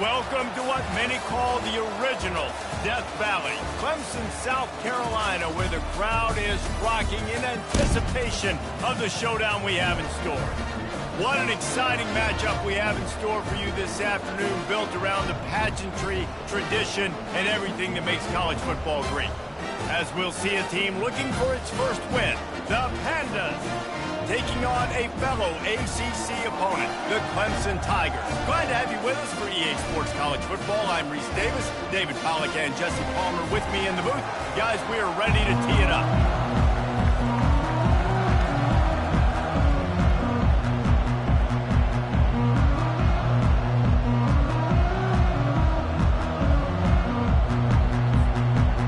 Welcome to what many call the original Death Valley, Clemson, South Carolina, where the crowd is rocking in anticipation of the showdown we have in store. What an exciting matchup we have in store for you this afternoon, built around the pageantry, tradition, and everything that makes college football great. As we'll see a team looking for its first win, the Pandas, taking on a fellow ACC opponent, the Clemson Tigers. Glad to have you with us for EA Sports College Football. I'm Reese Davis, David Pollack and Jesse Palmer with me in the booth. Guys, we are ready to tee it up.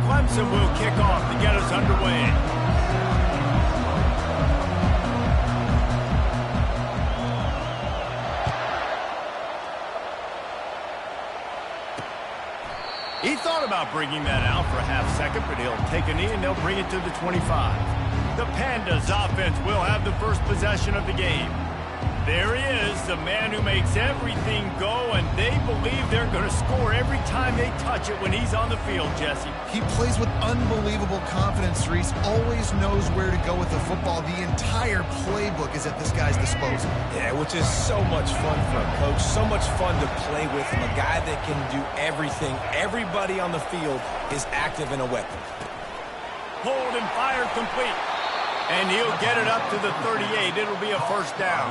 Clemson will kick off to get us underway. He thought about bringing that out for a half second, but he'll take a knee and they'll bring it to the 25. The Pandas offense will have the first possession of the game. There he is, the man who makes everything go, and they believe they're going to score every time they touch it when he's on the field, Jesse. He plays with unbelievable confidence, Reese. Always knows where to go with the football. The entire playbook is at this guy's disposal. Yeah, which is so much fun for a coach. So much fun to play with him. A guy that can do everything. Everybody on the field is active in a weapon. Hold and fire complete. And he'll get it up to the 38. It'll be a first down.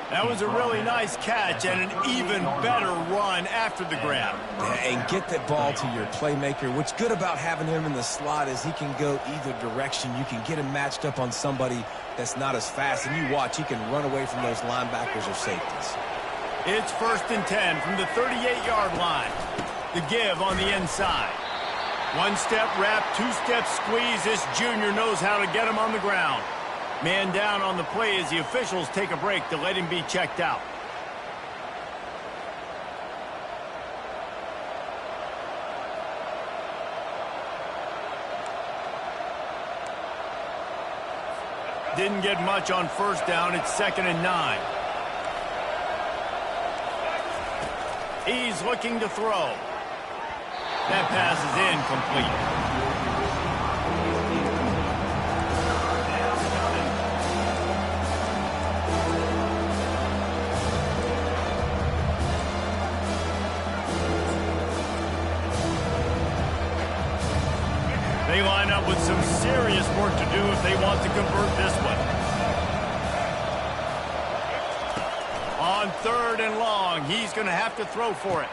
That was a really nice catch and an even better run after the grab. Yeah, and get that ball to your playmaker. What's good about having him in the slot is he can go either direction. You can get him matched up on somebody that's not as fast. And you watch, he can run away from those linebackers or safeties. It's 1st and 10 from the 38-yard line. The give on the inside. One-step wrap, two-step squeeze. This junior knows how to get him on the ground. Man down on the play as the officials take a break to let him be checked out. Didn't get much on first down. It's 2nd and 9. He's looking to throw. That pass is incomplete. They line up with some serious work to do if they want to convert this one. On 3rd and long, he's going to have to throw for it.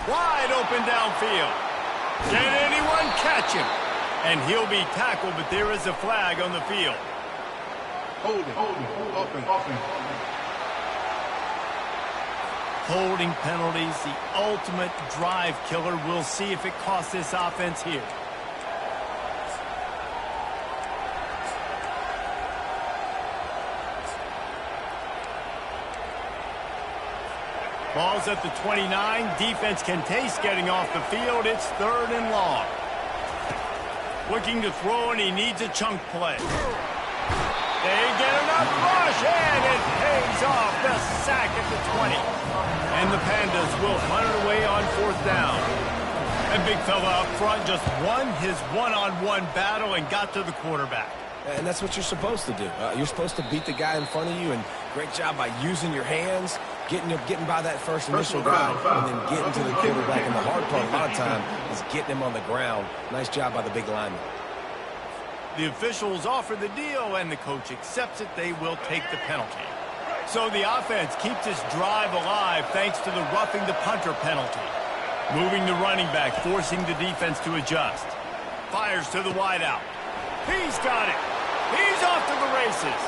Wide open downfield. Can anyone catch him? And he'll be tackled, but there is a flag on the field. Holding penalties, the ultimate drive killer. We'll see if it costs this offense here. Ball's at the 29. Defense can taste getting off the field. It's 3rd and long. Looking to throw, and he needs a chunk play. They get enough rush, and it pays off. The sack at the 20. And the Pandas will hunt it away on 4th down. And big fella up front just won his one-on-one battle and got to the quarterback. And that's what you're supposed to do. You're supposed to beat the guy in front of you, and great job by using your hands, getting by that first initial guy, and then getting to the quarterback. And the hard part a lot of time is getting him on the ground. Nice job by the big lineman. The officials offer the deal, and the coach accepts it. They will take the penalty. So the offense keeps its drive alive thanks to the roughing the punter penalty. Moving the running back, forcing the defense to adjust. Fires to the wideout. He's got it. He's off to the races.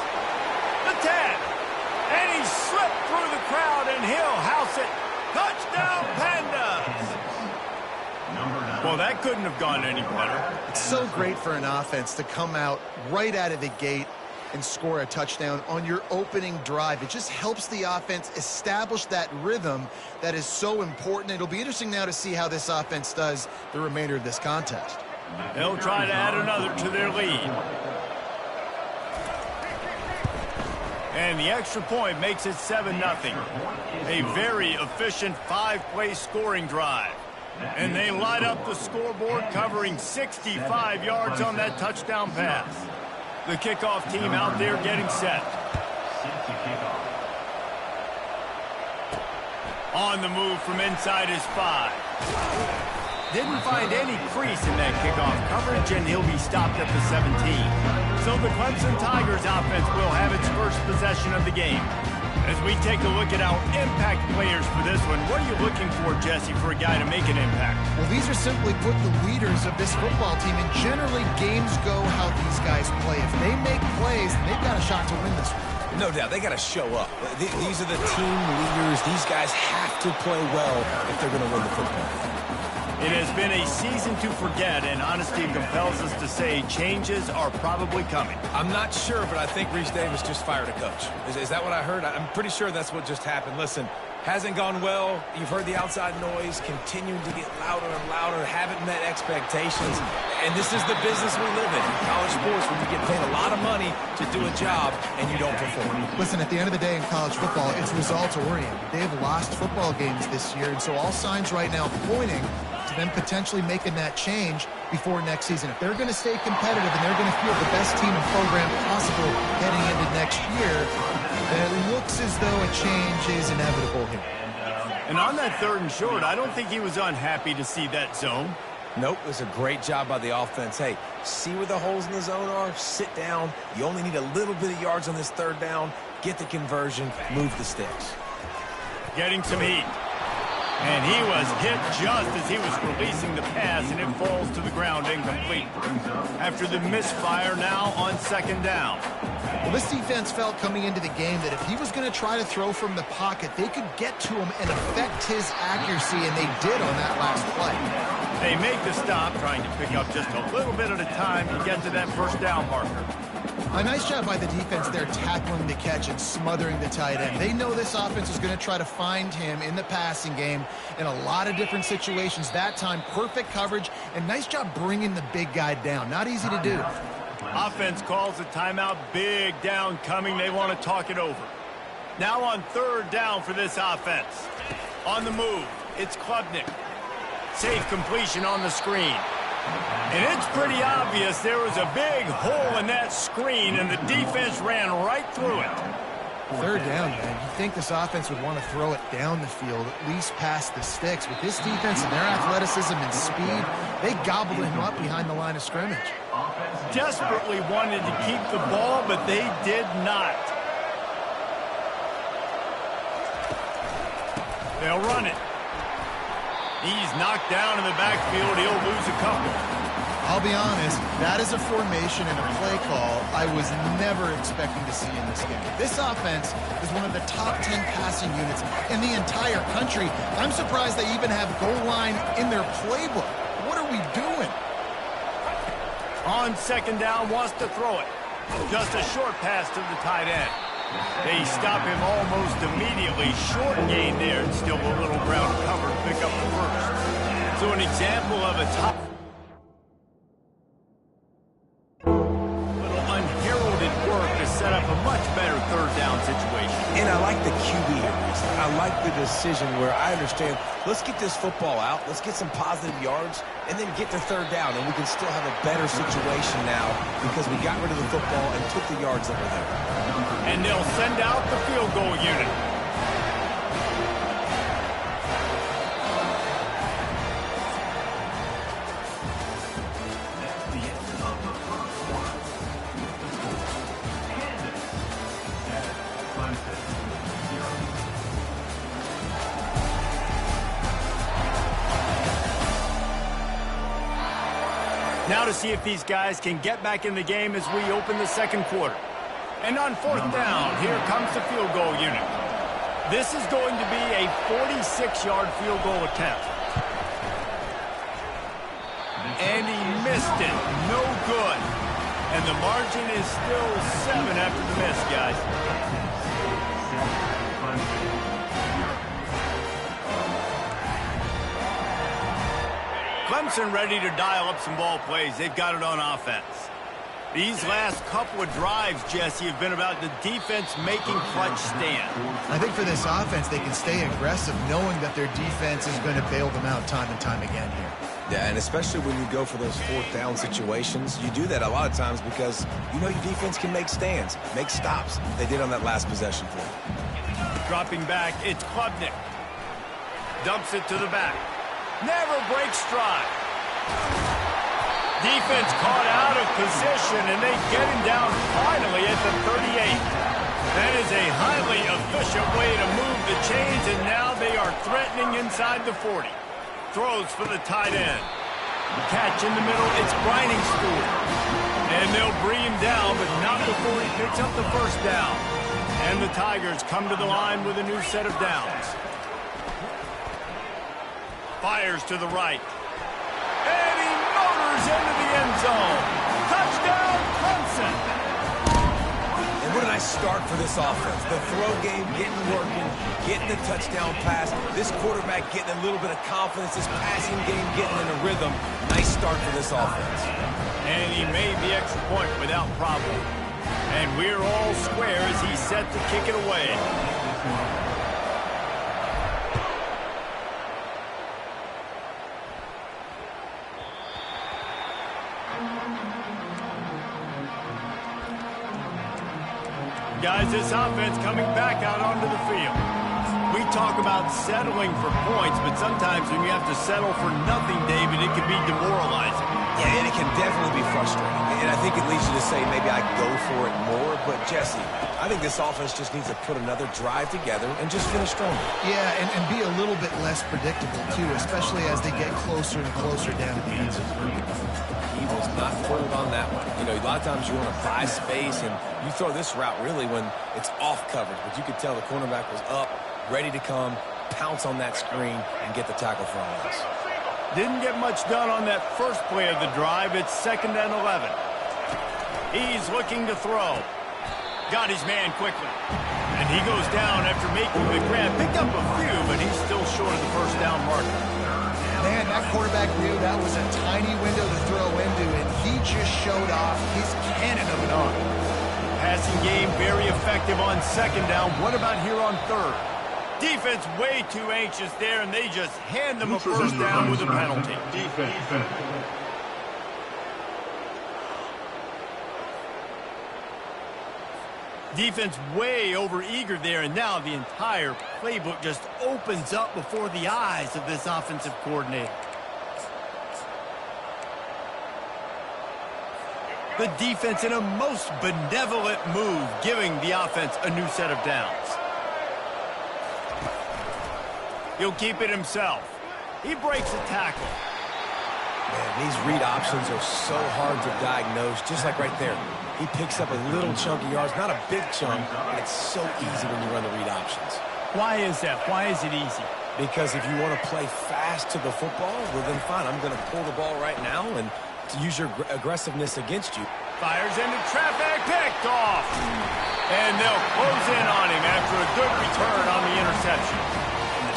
The 10. And he slipped through the crowd, and he'll house it. Touchdown, Pandas! Well, that couldn't have gone any better. It's so great for an offense to come out right out of the gate and score a touchdown on your opening drive. It just helps the offense establish that rhythm that is so important. It'll be interesting now to see how this offense does the remainder of this contest. They'll try to add another to their lead. And the extra point makes it 7-0. A very efficient 5-play scoring drive. And they light up the scoreboard, covering 65 yards on that touchdown pass. The kickoff team out there getting set. On the move from inside his 5. Didn't find any crease in that kickoff coverage, and he'll be stopped at the 17. So the Clemson Tigers offense will have its first possession of the game. As we take a look at our impact players for this one, what are you looking for, Jesse, for a guy to make an impact? Well, these are simply put the leaders of this football team, and generally games go how these guys play. If they make plays, then they've got a shot to win this one. No doubt, they got to show up. These are the team leaders. These guys have to play well if they're going to win the football. It has been a season to forget, and honesty compels us to say changes are probably coming. I'm not sure, but I think Reese Davis just fired a coach. Is that what I heard? I'm pretty sure that's what just happened. Listen, hasn't gone well. You've heard the outside noise continuing to get louder and louder, haven't met expectations. And this is the business we live in college sports, when you get paid a lot of money to do a job and you don't perform. Listen, at the end of the day in college football, it's results-oriented. They have lost football games this year, and so all signs right now pointing to them potentially making that change before next season. If they're going to stay competitive and they're going to field the best team and program possible heading into next year, it looks as though a change is inevitable here. And on that 3rd and short, I don't think he was unhappy to see that zone. Nope, it was a great job by the offense. Hey, see where the holes in the zone are? Sit down. You only need a little bit of yards on this 3rd down. Get the conversion. Move the sticks. Getting some heat. And he was hit just as he was releasing the pass, and it falls to the ground incomplete. After the misfire now on 2nd down. Well, this defense felt coming into the game that if he was going to try to throw from the pocket, they could get to him and affect his accuracy, and they did on that last play. They make the stop, trying to pick up just a little bit at a time to get to that 1st down marker. A nice job by the defense there, tackling the catch and smothering the tight end. They know this offense is going to try to find him in the passing game in a lot of different situations. That time, perfect coverage, and nice job bringing the big guy down. Not easy to do. Offense calls a timeout. Big down coming. They want to talk it over. Now on 3rd down for this offense. On the move, it's Klubnik. Safe completion on the screen. And it's pretty obvious there was a big hole in that screen, and the defense ran right through it. 3rd down, man. You'd think this offense would want to throw it down the field, at least past the sticks. With this defense and their athleticism and speed, they gobbled him up behind the line of scrimmage. Desperately wanted to keep the ball, but they did not. They'll run it. He's knocked down in the backfield. He'll lose a couple. I'll be honest, that is a formation and a play call I was never expecting to see in this game. This offense is one of the top 10 passing units in the entire country. I'm surprised they even have goal line in their playbook. What are we doing? On 2nd down, wants to throw it. Just a short pass to the tight end. They stop him almost immediately. Short gain there, and still a little ground cover to pick up the 1st. So an example of a top little unheralded work to set up a much better 3rd down situation. And I like the QB here. I like the decision where I understand, let's get this football out, let's get some positive yards, and then get to 3rd down, and we can still have a better situation now because we got rid of the football and took the yards that were there. And they'll send out the field goal unit. Now to see if these guys can get back in the game as we open the 2nd quarter. And on 4th down, here comes the field goal unit. This is going to be a 46-yard field goal attempt. And he missed it. No good. And the margin is still 7 after the miss, guys. Clemson ready to dial up some ball plays. They've got it on offense. These last couple of drives, Jesse, have been about the defense making clutch stand. I think for this offense, they can stay aggressive knowing that their defense is going to bail them out time and time again here. Yeah, and especially when you go for those fourth down situations, you do that a lot of times because you know your defense can make stands, make stops. They did on that last possession for you. Dropping back, it's Klubnik. Dumps it to the back. Never breaks stride. Defense caught out of position, and they get him down finally at the 38. That is a highly efficient way to move the chains, and now they are threatening inside the 40. Throws for the tight end. Catch in the middle, it's Briningstool. And they'll bring him down, but not before he picks up the first down. And the Tigers come to the line with a new set of downs. Fires to the right. And he motors into the end zone. Touchdown, Clemson. And what a nice start for this offense. The throw game getting working, getting the touchdown pass. This quarterback getting a little bit of confidence. This passing game getting in a rhythm. Nice start for this offense. And he made the extra point without problem. And we're all square as he's set to kick it away. Guys, this offense coming back out onto the field. We talk about settling for points, but sometimes when you have to settle for nothing, David, it can be demoralizing. Yeah, and it can definitely be frustrating. And I think it leads you to say maybe I go for it more. But, Jesse, I think this offense just needs to put another drive together and just finish stronger. Yeah, and be a little bit less predictable, too, especially as they get closer and closer down to the end zone. He was not fooled on that one. You know, a lot of times you want to buy space, and you throw this route really when it's off coverage. But you could tell the cornerback was up, ready to come, pounce on that screen, and get the tackle for a loss. Didn't get much done on that first play of the drive. It's 2nd and 11. He's looking to throw. Got his man quickly. And he goes down after making the grab. Picked up a few, but he's still short of the first down marker. Man, that quarterback knew that was a tiny window to throw into, and he just showed off his cannon of an arm. Passing game very effective on 2nd down. What about here on 3rd? Defense way too anxious there, and they just hand them a first down with a penalty. Defense way over eager there, and now the entire playbook just opens up before the eyes of this offensive coordinator. The defense in a most benevolent move, giving the offense a new set of downs. He'll keep it himself. He breaks a tackle. Man, these read options are so hard to diagnose, just like right there. He picks up a little chunk of yards, not a big chunk, but it's so easy when you run the read options. Why is that? Why is it easy? Because if you want to play fast to the football, well then fine, I'm going to pull the ball right now and to use your aggressiveness against you. Fires into traffic, picked off. And they'll close in on him after a good return on the interception.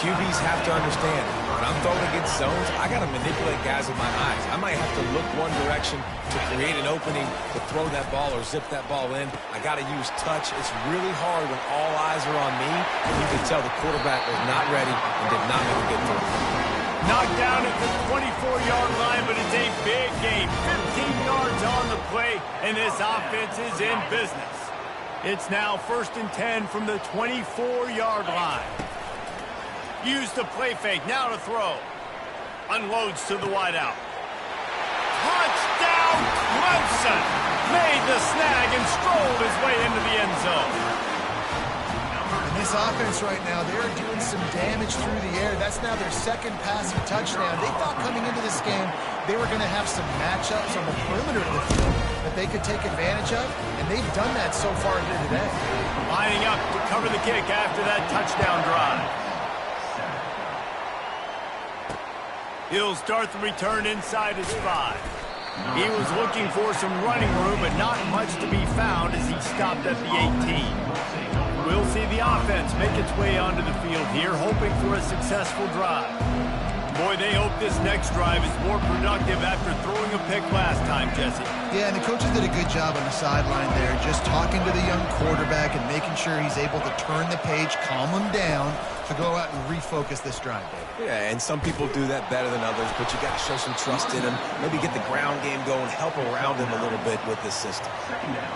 QBs have to understand, when I'm throwing against zones, I got to manipulate guys with my eyes. I might have to look one direction to create an opening to throw that ball or zip that ball in. I got to use touch. It's really hard when all eyes are on me, and you can tell the quarterback was not ready and did not make a good throw. Knocked down at the 24-yard line, but it's a big game. 15 yards on the play, and this offense is in business. It's now 1st and 10 from the 24-yard line. Use the play fake, now to throw. Unloads to the wideout. Touchdown, Clemson! Made the snag and strolled his way into the end zone. And this offense right now, they're doing some damage through the air. That's now their 2nd passing touchdown. They thought coming into this game they were going to have some matchups on the perimeter of the field that they could take advantage of, and they've done that so far here today. Lining up to cover the kick after that touchdown drive. He'll start the return inside his 5. He was looking for some running room, but not much to be found as he stopped at the 18. We'll see the offense make its way onto the field here, hoping for a successful drive. Boy, they hope this next drive is more productive after throwing a pick last time, Jesse. Yeah, and the coaches did a good job on the sideline there, just talking to the young quarterback and making sure he's able to turn the page, calm him down, to go out and refocus this drive, Dave. Yeah, and some people do that better than others, but you got to show some trust in him, maybe get the ground game going, help around him a little bit with this system.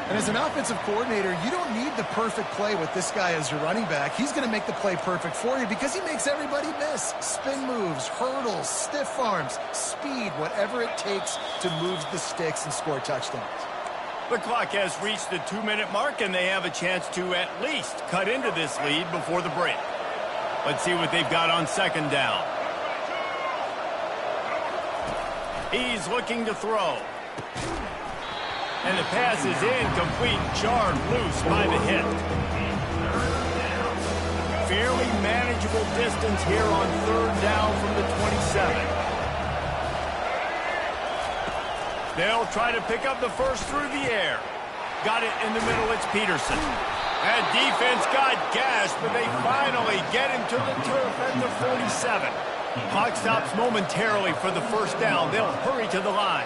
And as an offensive coordinator, you don't need the perfect play with this guy as your running back. He's going to make the play perfect for you because he makes everybody miss. Spin moves, hurdles, stiff arms, speed, whatever it takes to move the sticks and score touchdowns. The clock has reached the 2-minute mark, and they have a chance to at least cut into this lead before the break. Let's see what they've got on second down. He's looking to throw. And the pass is incomplete, jarred loose by the hit. Fairly manageable distance here on third down from the 27. They'll try to pick up the first through the air. Got it in the middle, it's Peterson. That defense got gashed, but they finally get him to the turf at the 47. Clock stops momentarily for the first down. They'll hurry to the line.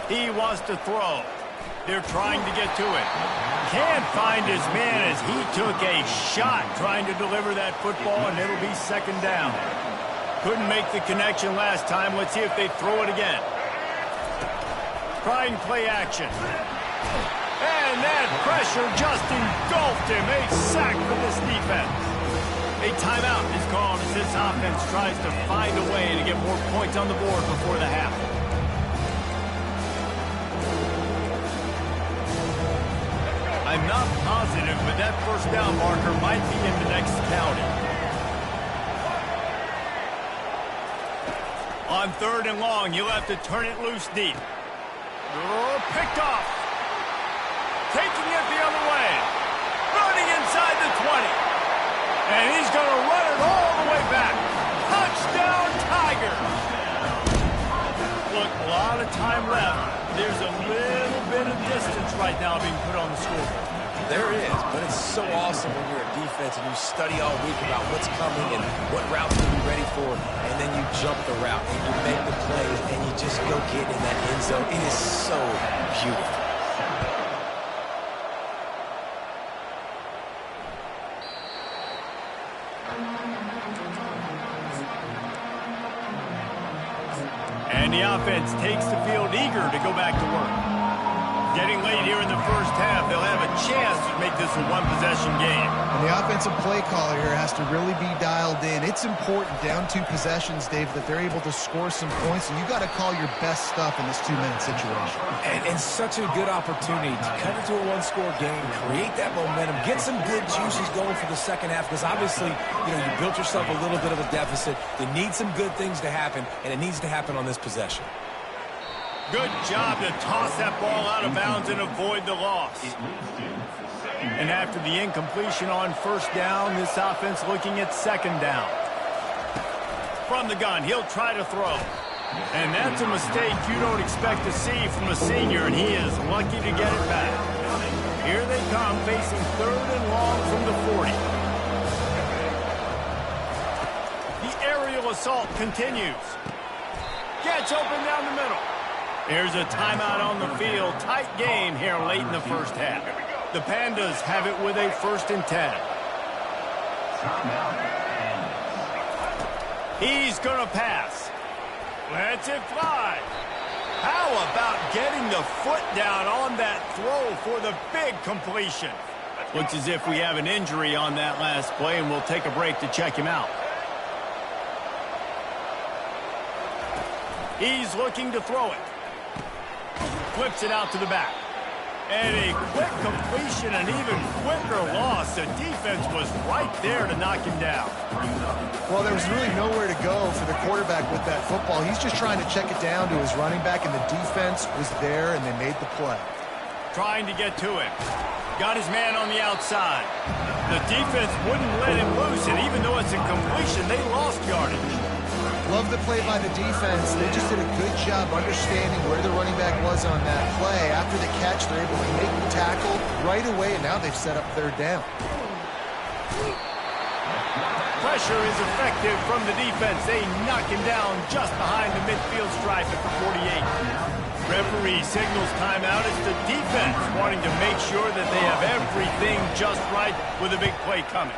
He wants to throw. They're trying to get to it. Can't find his man as he took a shot trying to deliver that football, and it'll be second down. Couldn't make the connection last time. Let's see if they throw it again. Try and play action. And that pressure just engulfed him. A sack for this defense. A timeout is called as this offense tries to find a way to get more points on the board before the half. I'm not positive, but that first down marker might be in the next county. On third and long, you'll have to turn it loose deep. Oh, picked off. Taking it the other way. Running inside the 20. And he's going to run it all the way back. Touchdown, Tiger. Look, a lot of time left. There's a little bit of distance right now being put on the scoreboard. There is, but it's so awesome when you're a defense and you study all week about what's coming and what routes to be ready for, and then you jump the route and you make the plays and you just go get in that end zone. It is so beautiful. And the offense takes the field eager to go back to work. Getting late here in the first half, they'll have a chance to make this a one-possession game. And the offensive play caller here has to really be dialed in. It's important down 2 possessions, Dave, that they're able to score some points, and you got to call your best stuff in this 2-minute situation. And such a good opportunity to cut into a one-score game, create that momentum, get some good juices going for the second half, because obviously, you built yourself a little bit of a deficit. You need some good things to happen, and it needs to happen on this possession. Good job to toss that ball out of bounds and avoid the loss. And after the incompletion on first down, this offense looking at second down. From the gun, he'll try to throw. And that's a mistake you don't expect to see from a senior, and he is lucky to get it back. Here they come, facing third and long from the 40. The aerial assault continues. Gets open down the middle. Here's a timeout on the field. Tight game here late in the first half. The Pandas have it with a 1st and 10. He's going to pass. Lets it fly. How about getting the foot down on that throw for the big completion? Looks as if we have an injury on that last play, and we'll take a break to check him out. He's looking to throw it. Flips it out to the back. And a quick completion, an even quicker loss. The defense was right there to knock him down. Well, there was really nowhere to go for the quarterback with that football. He's just trying to check it down to his running back, and the defense was there, and they made the play. Trying to get to it. Got his man on the outside. The defense wouldn't let him loose, and even though it's a completion, they lost yardage. Love the play by the defense. They just did a good job understanding where the running back was on that play. After the catch, they're able to make the tackle right away, and now they've set up third down. Pressure is effective from the defense. They knock him down just behind the midfield stripe at the 48. Referee signals timeout. It's the defense wanting to make sure that they have everything just right with a big play coming.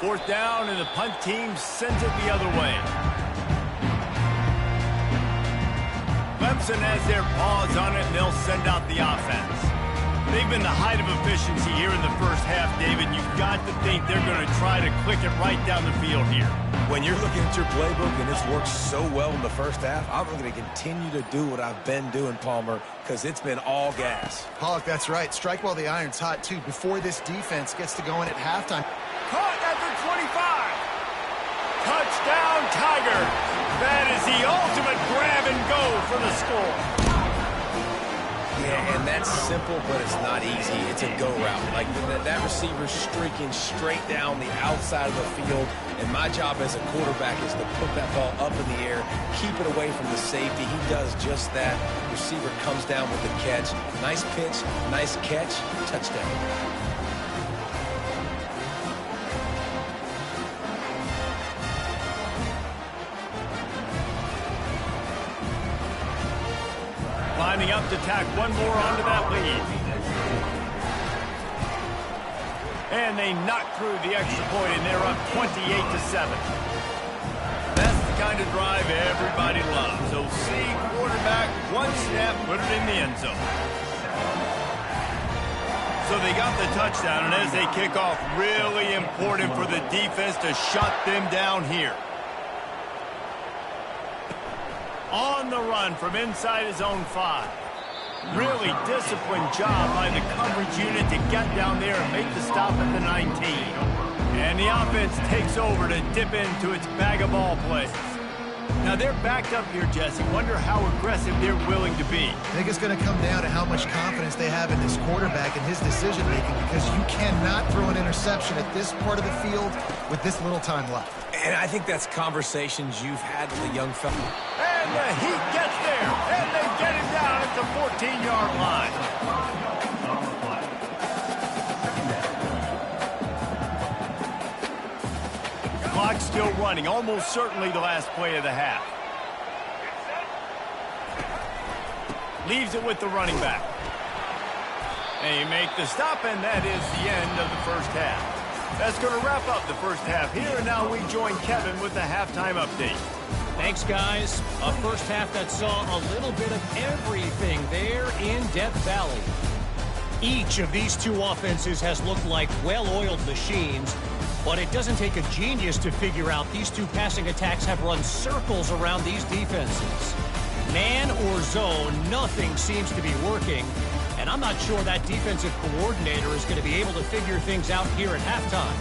4th down, and the punt team sends it the other way. Clemson has their paws on it, and they'll send out the offense. They've been the height of efficiency here in the first half, David. You've got to think they're going to try to click it right down the field here. When you're looking at your playbook and it's worked so well in the first half, I'm going to continue to do what I've been doing, Palmer, because it's been all gas. Pollock, that's right. Strike while the iron's hot, too, before this defense gets to going at halftime. Caught at the 25. Touchdown, Tigers. That is the ultimate grab and go for the score. Yeah, and that's simple, but it's not easy. It's a go route. Like that receiver's streaking straight down the outside of the field, and my job as a quarterback is to put that ball up in the air, keep it away from the safety. He does just that. Receiver comes down with the catch. Nice pitch, nice catch, touchdown. Lining up to tack one more onto that lead. And they knock through the extra point, and they're up 28-7. That's the kind of drive everybody loves. So see quarterback, one snap, put it in the end zone. So they got the touchdown, and as they kick off, really important for the defense to shut them down here. On the run from inside his own 5. Really disciplined job by the coverage unit to get down there and make the stop at the 19. And the offense takes over to dip into its bag of ball plays. Now they're backed up here, Jesse. Wonder how aggressive they're willing to be. I think it's going to come down to how much confidence they have in this quarterback and his decision-making, because you cannot throw an interception at this part of the field with this little time left. And I think that's conversations you've had with a young fella. And the Heat gets there, and they get him down at the 14-yard line. Clock still running, almost certainly the last play of the half. Leaves it with the running back. They make the stop, and that is the end of the first half. That's going to wrap up the first half here, and now we join Kevin with the halftime update. Thanks, guys. A first half that saw a little bit of everything there in Death Valley. Each of these two offenses has looked like well-oiled machines, but it doesn't take a genius to figure out these two passing attacks have run circles around these defenses. Man or zone, nothing seems to be working, and I'm not sure that defensive coordinator is going to be able to figure things out here at halftime.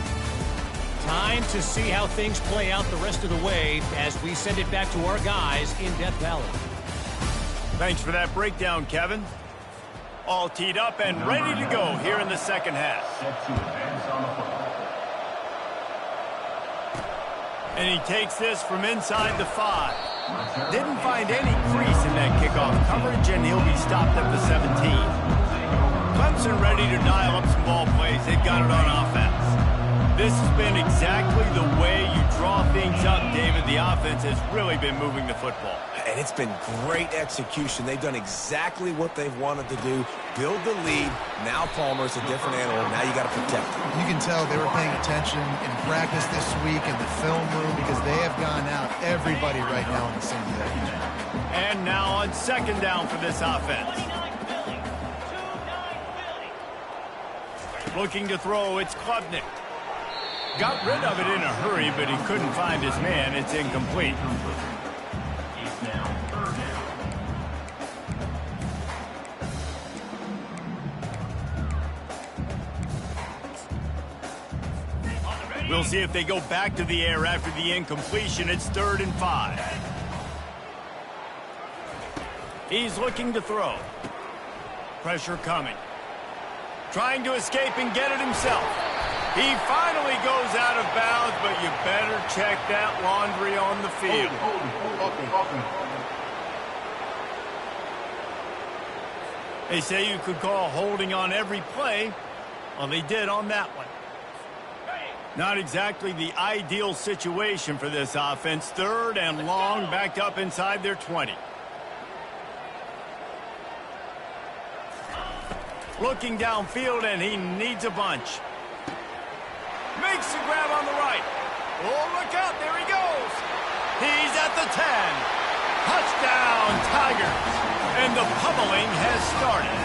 Time to see how things play out the rest of the way as we send it back to our guys in Death Valley. Thanks for that breakdown, Kevin. All teed up and ready to go here in the second half. And he takes this from inside the 5. Didn't find any crease in that kickoff coverage, and he'll be stopped at the 17. Clemson ready to dial up some ball plays. They've got it on offense. This has been exactly the way you draw things up, David. The offense has really been moving the football. And it's been great execution. They've done exactly what they've wanted to do. Build the lead. Now Palmer's a different animal. Now you got to protect him. You can tell they were paying attention in practice this week in the film room, because they have gone out, everybody right now on the same page. And now on second down for this offense. Looking to throw, it's Klubnik. Got rid of it in a hurry, but he couldn't find his man. It's incomplete. We'll see if they go back to the air after the incompletion. It's 3rd and 5. He's looking to throw. Pressure coming. Trying to escape and get it himself. He finally goes out of bounds, but you better check that laundry on the field. They say you could call holding on every play. Well, they did on that one. Not exactly the ideal situation for this offense. 3rd and long, backed up inside their 20. Looking downfield, and he needs a bunch. Makes the grab on the right. Oh, look out, there he goes. He's at the 10. Touchdown, Tigers. And the pummeling has started.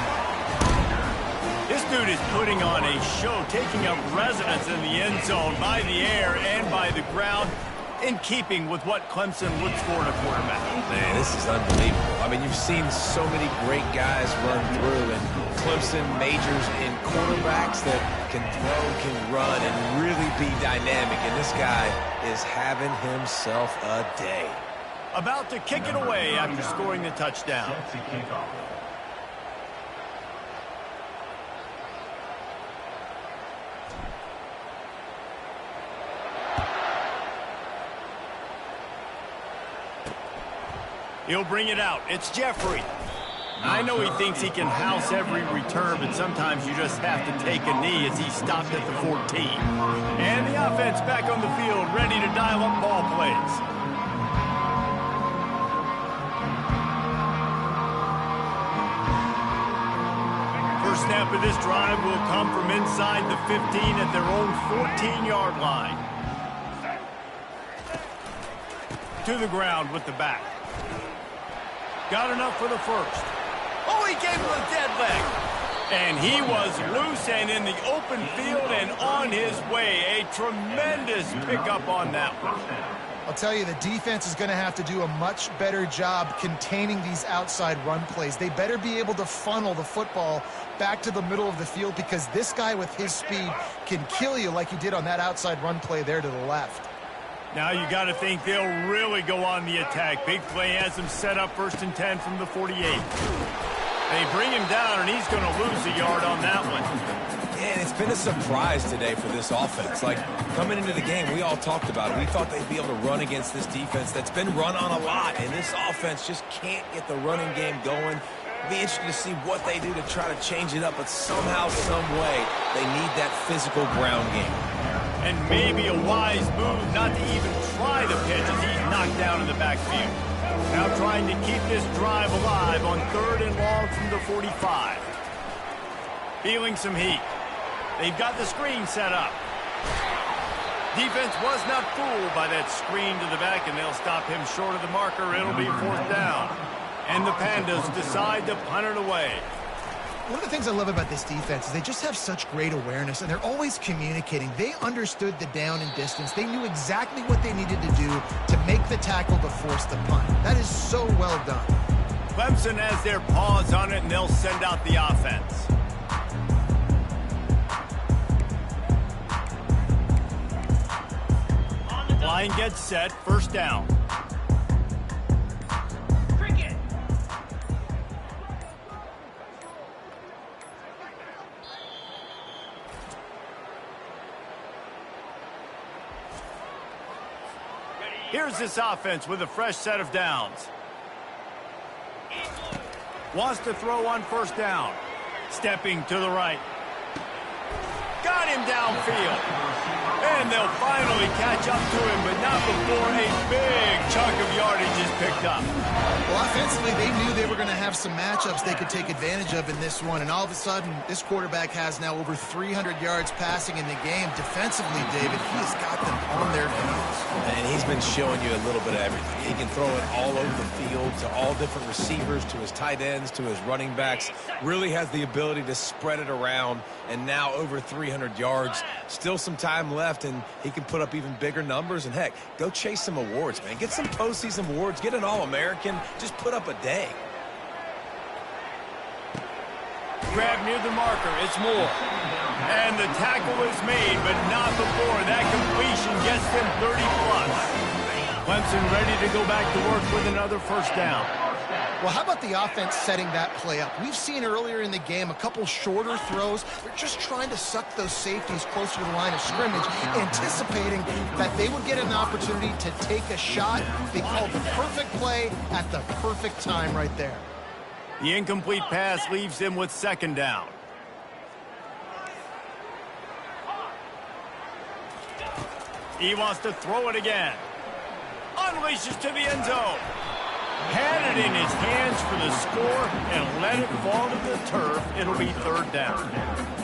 This dude is putting on a show, taking up residence in the end zone by the air and by the ground, in keeping with what Clemson looks for in a quarterback. Man, this is unbelievable. I mean, you've seen so many great guys run through, and Clemson majors in quarterbacks that can throw, can run, and really be dynamic. And this guy is having himself a day. About to kick it away after scoring the touchdown. He'll bring it out. It's Jeffrey. I know he thinks he can house every return, but sometimes you just have to take a knee as he stopped at the 14. And the offense back on the field, ready to dial up ball plays. First snap of this drive will come from inside the 15 at their own 14-yard line. To the ground with the back. Got enough for the first. Oh, he gave him a dead leg. And he was loose and in the open field and on his way. A tremendous pickup on that one. I'll tell you, the defense is going to have to do a much better job containing these outside run plays. They better be able to funnel the football back to the middle of the field, because this guy with his speed can kill you like he did on that outside run play there to the left. Now you got to think they'll really go on the attack. Big play has them set up 1st and 10 from the 48. They bring him down, and he's going to lose a yard on that one. And it's been a surprise today for this offense. Like, coming into the game, we all talked about it. We thought they'd be able to run against this defense that's been run on a lot, and this offense just can't get the running game going. It'll be interesting to see what they do to try to change it up, but somehow, some way, they need that physical ground game. And maybe a wise move not to even try the pitch as he's knocked down in the backfield. Now trying to keep this drive alive on 3rd and long from the 45. Feeling some heat. They've got the screen set up. Defense was not fooled by that screen to the back, and they'll stop him short of the marker. It'll be 4th down. And the Pandas decide to punt it away. One of the things I love about this defense is they just have such great awareness, and they're always communicating. They understood the down and distance. They knew exactly what they needed to do to make the tackle to force the punt. That is so well done. Clemson has their paws on it, and they'll send out the offense. Line gets set, 1st down. Here's this offense with a fresh set of downs. Wants to throw on 1st down. Stepping to the right. Got him downfield. And they'll finally catch up to him, but not before a big chunk of yardage is picked up. Well, offensively, they knew they were going to have some matchups they could take advantage of in this one, and all of a sudden, this quarterback has now over 300 yards passing in the game. Defensively, David, he has got them on their heels. And he's been showing you a little bit of everything. He can throw it all over the field to all different receivers, to his tight ends, to his running backs. Really has the ability to spread it around, and now over 300 yards. Still some time left, and he can put up even bigger numbers. And, heck, go chase some awards, man. Get some postseason awards. Get an All-American. Just put up a day. Grab near the marker. It's Moore. And the tackle is made, but not before that completion gets them 30-plus. Clemson ready to go back to work with another 1st down. Well, how about the offense setting that play up? We've seen earlier in the game a couple shorter throws. They're just trying to suck those safeties closer to the line of scrimmage, anticipating that they would get an opportunity to take a shot. They called the perfect play at the perfect time right there. The incomplete pass leaves them with 2nd down. He wants to throw it again. Unleashes to the end zone. Had it in his hands for the score and let it fall to the turf. It'll be third down.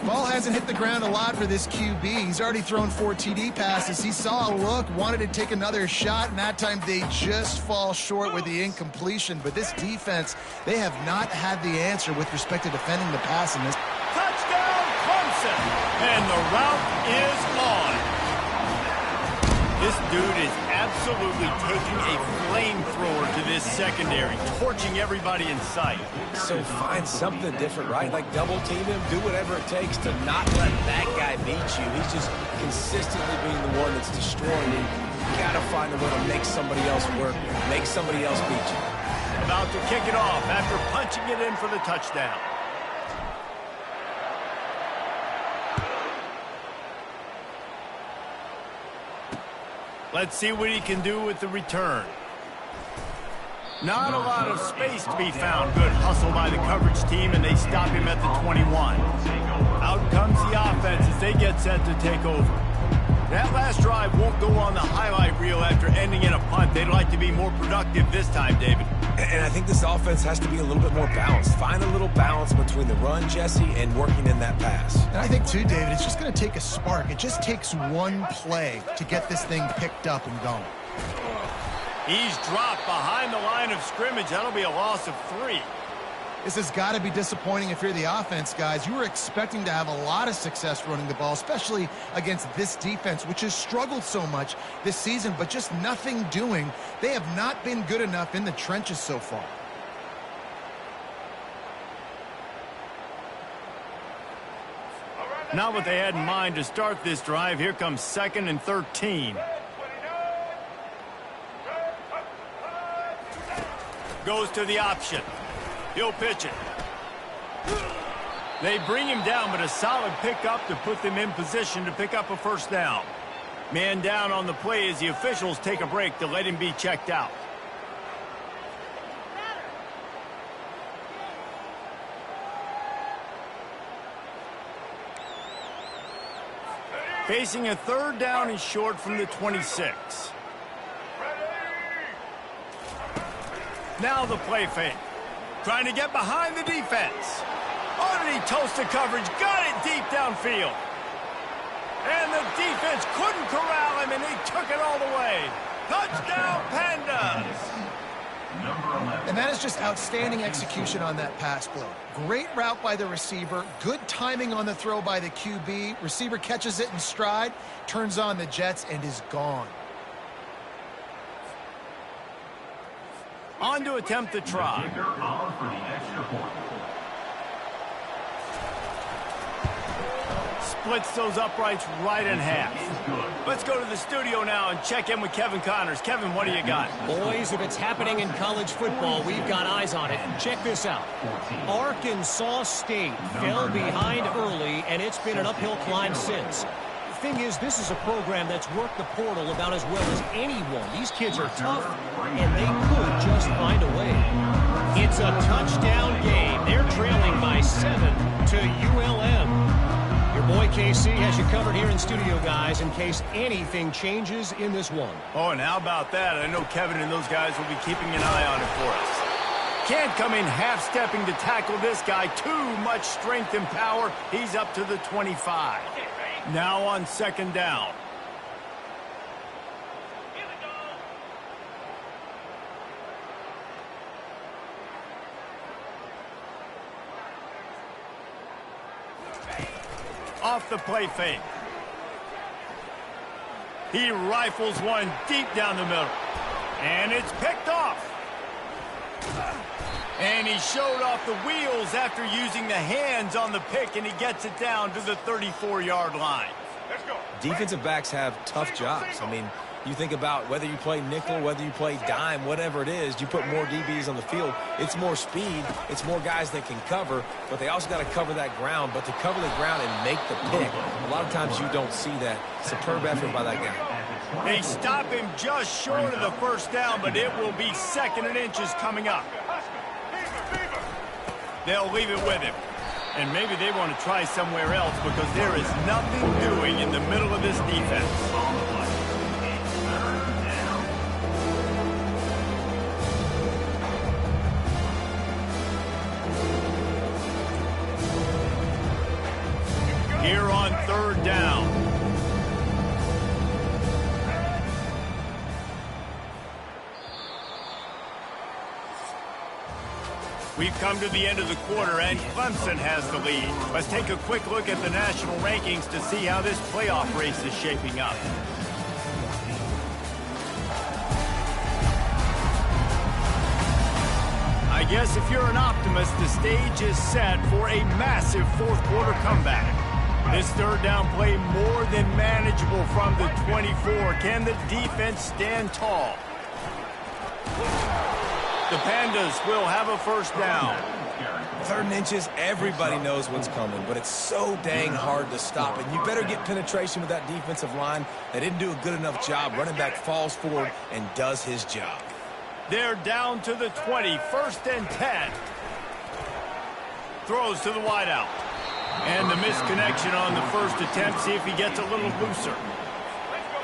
Ball hasn't hit the ground a lot for this QB. He's already thrown 4 TD passes. He saw a look, wanted to take another shot, and that time they just fall short with the incompletion. But this defense, they have not had the answer with respect to defending the pass in this. Touchdown, Clemson! And the route is on. This dude is absolutely taking a flamethrower to this secondary, torching everybody in sight. So find something different, right? Like double team him, do whatever it takes to not let that guy beat you. He's just consistently being the one that's destroying you. You gotta find a way to make somebody else work, make somebody else beat you. About to kick it off after punching it in for the touchdown. Let's see what he can do with the return. Not a lot of space to be found. Good hustle by the coverage team, and they stop him at the 21. Out comes the offense as they get set to take over. That last drive won't go on the highlight reel after ending in a punt. They'd like to be more productive this time, David. And I think this offense has to be a little bit more balanced. Find a little balance between the run, Jesse, and working in that pass. And I think, too, David, it's just going to take a spark. It just takes one play to get this thing picked up and going. He's dropped behind the line of scrimmage. That'll be a loss of 3. This has got to be disappointing if you're the offense, guys. You were expecting to have a lot of success running the ball, especially against this defense, which has struggled so much this season, but just nothing doing. They have not been good enough in the trenches so far. Not what they had in mind to start this drive. Here comes 2nd and 13. Goes to the option. He'll pitch it. They bring him down, but a solid pickup to put them in position to pick up a first down. Man down on the play as the officials take a break to let him be checked out. Facing a third down and short from the 26. Now the play fake. Trying to get behind the defense. Underneath toasted coverage. Got it deep downfield. And the defense couldn't corral him, and he took it all the way. Touchdown, Pandas! And that is just outstanding execution on that pass play. Great route by the receiver. Good timing on the throw by the QB. Receiver catches it in stride, turns on the jets, and is gone. On to attempt the try. Splits those uprights right in half. Let's go to the studio now and check in with Kevin Connors. Kevin, what do you got? Boys, if it's happening in college football, we've got eyes on it. Check this out. Arkansas State fell behind early, and it's been an uphill climb since. The thing is, this is a program that's worked the portal about as well as anyone. These kids are tough, and they could just find a way. It's a touchdown game. They're trailing by 7 to ULM. Your boy KC has you covered here in studio, guys, in case anything changes in this one. Oh, and how about that? I know Kevin and those guys will be keeping an eye on it for us. Can't come in half-stepping to tackle this guy. Too much strength and power. He's up to the 25. Now on 2nd down. Off the play fake. He rifles one deep down the middle. And it's picked off. And he showed off the wheels after using the hands on the pick, and he gets it down to the 34-yard line. Let's go. Defensive backs have tough jobs. I mean, you think about whether you play nickel, whether you play dime, whatever it is, you put more DBs on the field. It's more speed. It's more guys that can cover, but they also got to cover that ground. But to cover the ground and make the pick, a lot of times you don't see that. Superb effort by that guy. They stop him just short of the first down, but it will be 2nd and inches coming up. They'll leave it with him. And maybe they want to try somewhere else because there is nothing doing in the middle of this defense. We've come to the end of the quarter, and Clemson has the lead. Let's take a quick look at the national rankings to see how this playoff race is shaping up. I guess if you're an optimist, the stage is set for a massive fourth quarter comeback. This third down play more than manageable from the 24. Can the defense stand tall? The Pandas will have a first down. 3rd and inches, everybody knows what's coming, but it's so dang hard to stop. And you better get penetration with that defensive line. They didn't do a good enough job. Running back falls forward and does his job. They're down to the 20, 1st and 10. Throws to the wideout. And the misconnection on the first attempt. See if he gets a little looser.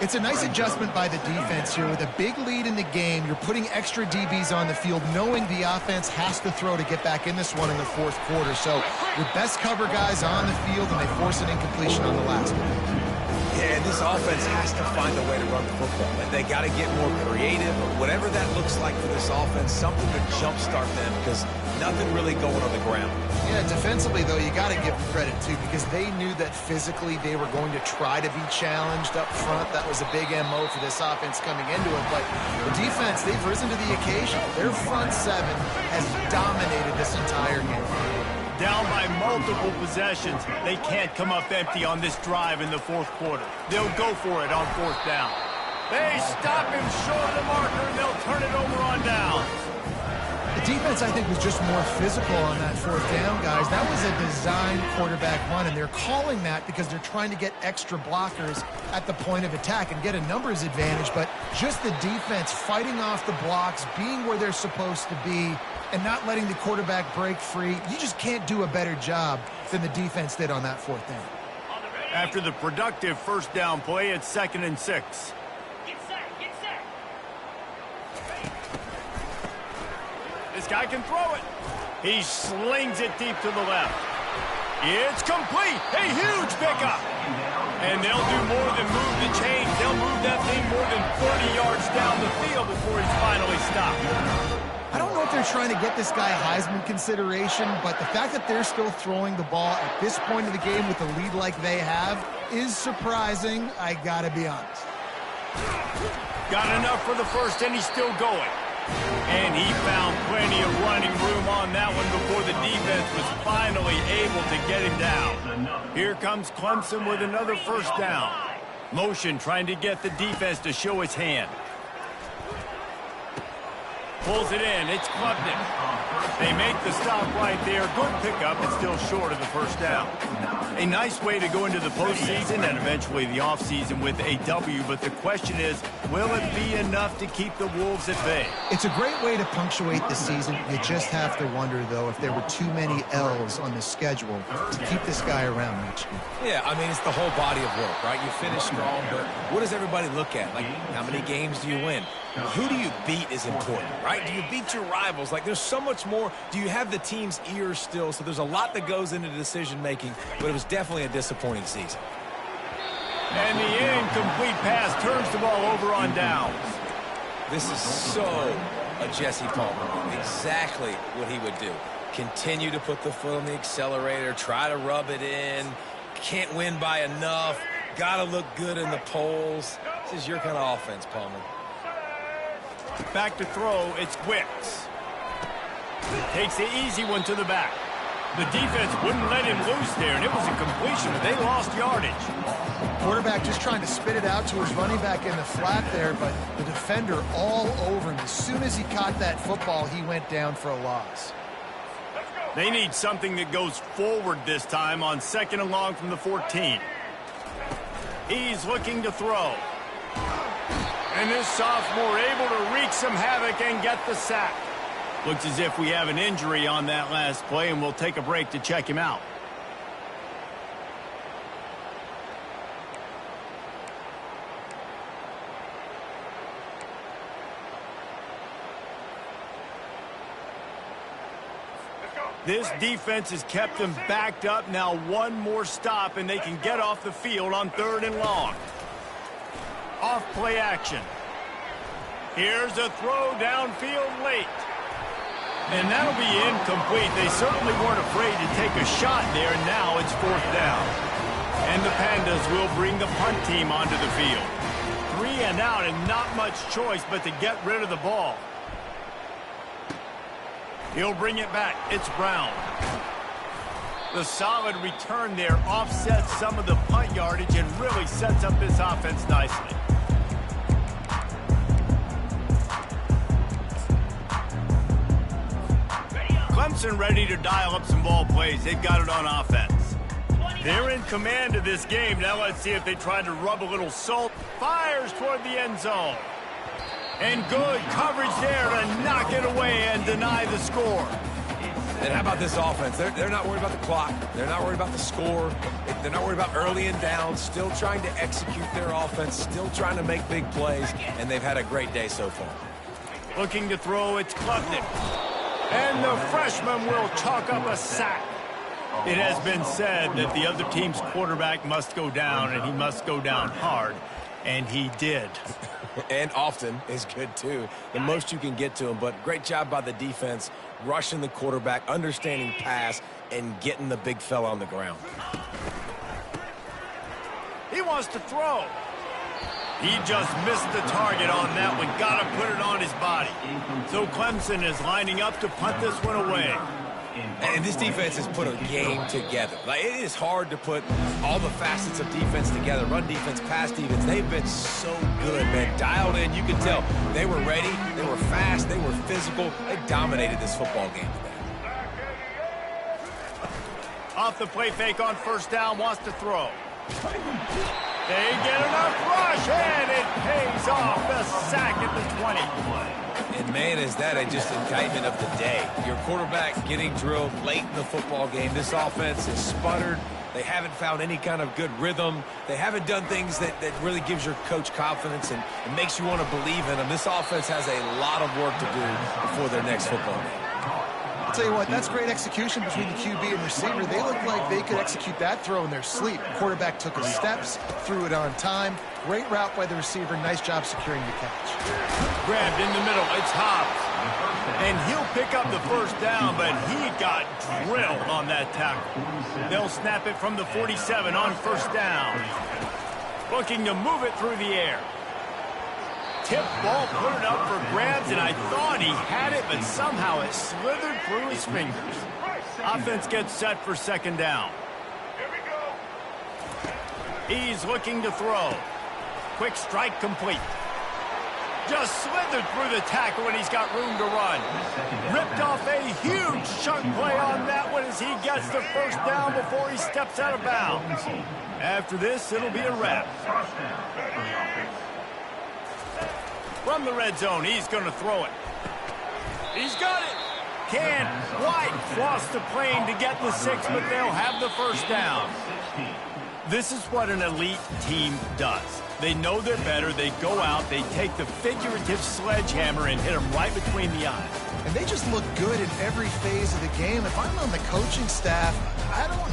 It's a nice adjustment by the defense here. With a big lead in the game, you're putting extra DBs on the field, knowing the offense has to throw to get back in this one in the fourth quarter. So your best cover guys on the field, and they force an incompletion on the last one. Yeah, and this offense has to find a way to run the football. And they got to get more creative, whatever that looks like for this offense, something to jumpstart them, because nothing really going on the ground. Yeah, defensively, though, you got to give them credit, too, because they knew that physically they were going to try to be challenged up front. That was a big MO for this offense coming into it. But the defense, they've risen to the occasion. Their front seven has dominated this entire game. Down by multiple possessions. They can't come up empty on this drive in the fourth quarter. They'll go for it on 4th down. They stop him short of the marker, and they'll turn it over on downs. The defense, I think, was just more physical on that 4th down, guys. That was a design quarterback run, and they're calling that because they're trying to get extra blockers at the point of attack and get a numbers advantage. But just the defense fighting off the blocks, being where they're supposed to be, and not letting the quarterback break free. You just can't do a better job than the defense did on that 4th down. After the productive 1st down play, it's 2nd and 6. This guy can throw it. He slings it deep to the left. It's complete. A huge pickup. And they'll do more than move the chains. They'll move that thing more than 30 yards down the field before he's finally stopped. I don't know if they're trying to get this guy Heisman consideration, but the fact that they're still throwing the ball at this point of the game with a lead like they have is surprising, I gotta be honest. Got enough for the first, and he's still going. And he found plenty of running room on that one before the defense was finally able to get him down. Here comes Clemson with another 1st down. Motion trying to get the defense to show its hand. Pulls it in. It's Klubnik. They make the stop right there. Good pickup. It's still short of the 1st down. A nice way to go into the postseason and eventually the offseason with a W. But the question is, will it be enough to keep the Wolves at bay? It's a great way to punctuate the season. You just have to wonder, though, if there were too many L's on the schedule to keep this guy around next year. Yeah, I mean, it's the whole body of work, right? You finish strong, but what does everybody look at? Like, how many games do you win? Who do you beat is important, right? Do you beat your rivals? Like, there's so much more. Do you have the team's ears still? So there's a lot that goes into decision-making, but it was definitely a disappointing season. And the incomplete pass turns the ball over on downs. This is so a Jesse Palmer. Exactly what he would do. Continue to put the foot on the accelerator, try to rub it in, can't win by enough, got to look good in the polls. This is your kind of offense, Palmer. Back to throw, it's Wicks. Takes the easy one to the back. The defense wouldn't let him loose there, and it was a completion, but they lost yardage. Quarterback just trying to spit it out to his running back in the flat there, but the defender all over him. As soon as he caught that football, he went down for a loss. They need something that goes forward this time on 2nd and long from the 14. He's looking to throw. And this sophomore able to wreak some havoc and get the sack. Looks as if we have an injury on that last play, and we'll take a break to check him out. This defense has kept them backed up. Now one more stop, and they can get off the field on 3rd and long. Off play action. Here's a throw downfield late. And that'll be incomplete. They certainly weren't afraid to take a shot there, and now it's 4th down. And the Pandas will bring the punt team onto the field. 3 and out, and not much choice but to get rid of the ball. He'll bring it back. It's Brown. The solid return there offsets some of the punt yardage and really sets up this offense nicely. Clemson ready to dial up some ball plays. They've got it on offense. They're in command of this game. Now let's see if they try to rub a little salt. Fires toward the end zone. And good coverage there to knock it away and deny the score. And how about this offense? They're not worried about the clock. They're not worried about the score. They're not worried about early and down. Still trying to execute their offense. Still trying to make big plays. And they've had a great day so far. Looking to throw, it's Klubnik. And the freshman will chalk up a sack. It has been said that the other team's quarterback must go down, and he must go down hard. And he did. And often is good, too. The most you can get to him. But great job by the defense, rushing the quarterback, understanding pass, and getting the big fella on the ground. He wants to throw. He just missed the target on that one. Got to put it on his body. So Clemson is lining up to punt this one away. And this defense has put a game together. Like, it is hard to put all the facets of defense together. Run defense, pass defense. They've been so good, man. Dialed in. You can tell they were ready. They were fast. They were physical. They dominated this football game today. Off the play fake on 1st down. Wants to throw. They get enough rush, and it pays off. The sack at the 20. And, man, is that just indictment of the day. Your quarterback getting drilled late in the football game. This offense has sputtered. They haven't found any kind of good rhythm. They haven't done things that really gives your coach confidence and makes you want to believe in them. This offense has a lot of work to do before their next football game. I'll tell you what, that's great execution between the QB and receiver. They look like they could execute that throw in their sleep. Quarterback took his steps, threw it on time. Great route by the receiver. Nice job securing the catch. Grabbed in the middle. It's Hobbs. And he'll pick up the 1st down, but he got drilled on that tackle. They'll snap it from the 47 on 1st down. Looking to move it through the air. Tip ball, put it up for grabs, and I thought he had it, but somehow it slithered through his fingers. Offense gets set for 2nd down. He's looking to throw. Quick strike complete. Just slithered through the tackle, and he's got room to run. Ripped off a huge chunk play on that one as he gets the 1st down before he steps out of bounds. After this, it'll be a wrap. From the red zone, he's going to throw it. He's got it. Can't quite cross the plane to get the 6, but they'll have the 1st down. This is what an elite team does. They know they're better. They go out. They take the figurative sledgehammer and hit them right between the eyes. And they just look good in every phase of the game. If I'm on the coaching staff, I don't know.